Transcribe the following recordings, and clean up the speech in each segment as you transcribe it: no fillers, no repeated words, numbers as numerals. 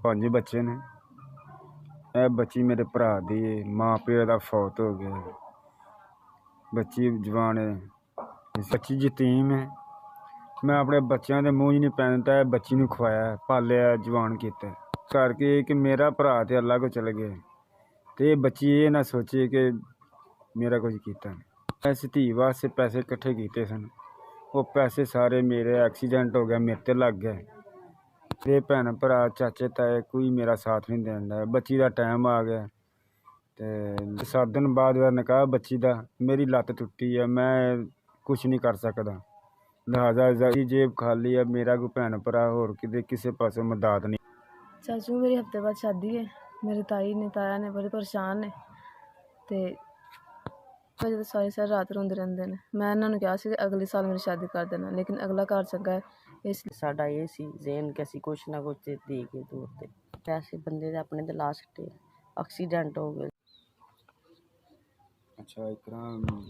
5 बच्चे ने। यह बच्ची मेरे भरा दी है, माँ प्यो दा फौत हो गया। बच्ची जवान है, बच्ची यतीम है। मैं अपने बच्चों के मूँह नहीं पैन दिता, बच्ची नूं खवाया पालिया जवान किया करके कि मेरा भरा तो अल्लाह को चल गया तो बच्ची ये ना सोचे कि मेरा कुछ किया। इस धी वास्ते पैसे इकट्ठे किए सन, वो पैसे सारे मेरे एक्सीडेंट हो गया, मेरे ते लग गए। ते भैन भरा चाचे ताए कोई मेरा साथ नहीं देता। बच्ची का टाइम आ गया तो 7 दिन बाद निकाह बच्ची का, मेरी लत्त टुटी है, मैं कुछ नहीं कर सकता। लिहाजा जेब खाली है, मेरा कोई भैन भरा होर किसी पासों मदद नहीं। चाचू मेरी हफ्ते बाद शादी है, मेरे ताई ने ताया ने बड़े परेशान ने ते तो सारी सारी रात रोंदे रहंदे ने। मैं इन्होंने कहा कि अगले साल मेरी शादी कर देना, लेकिन अगला घर चंगा है इस साडा ये सी जेन कि असीं कुछ ना कुछ दे के दूर ते पैसे बंदे दे अपने ते ला छड्डे, एक्सीडेंट हो गए। अच्छा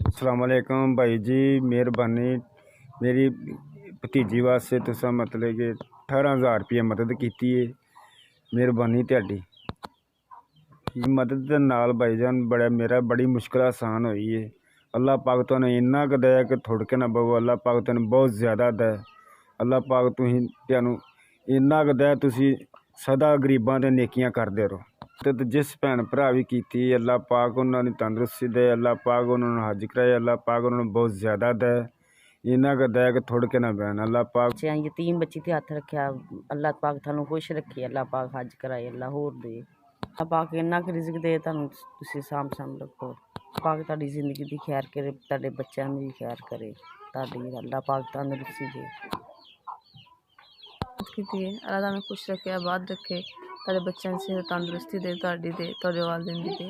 अस्सलाम वालेकुम भाई जी, मेहरबानी मेरी भतीजी वास्ते तुसां मतलब कि 18,000 रुपये मदद की है, मेहरबानी तुहाडी। मदद के नाल भाईजान बड़ी मुश्किल आसान हुई है। अल्लाह पाक तुहानू इन्ना क दे कि थुड़के ना बवो, अल्लाह पाक तुहानू बहुत ज़्यादा दे। अल्लाह पाक तुहानू इन्ना क दे, तुसी सदा गरीबां ते नेकियां करदे रहो। तो जिस भैन भरा भी की, अल्लाह पाक उन्होंने तंदुरुस्ती दे, अल्लाह पाक उन्होंने हज कराए, अल्लाह पाक उन्होंने बहुत ज़्यादा दे, इन्ना क दे कि थुड़के ना बहन। अल्लाह पाक यतीम बच्ची ते हथ रखा, अल्लाह पाक थानू खुश रखे, अल्लाह पाक हज कराए, अल्लाह होर दे, अल्लाह पाक इन्ना क रिज़क दे थानू, तुसी साम रखो। पाक तुहाडी जिंदगी दी खैर करे, तुहाडे बच्चों दी भी खैर करे, तुहाडी अल्लाह पाक तंदुरुस्ती दे। की अल्लाह ताला खुश रखे, आबाद रखे, तेरे बच्चों से तंदुरुस्ती दे, तुहाडी दे, तुहाडे वालिदैन दी दे।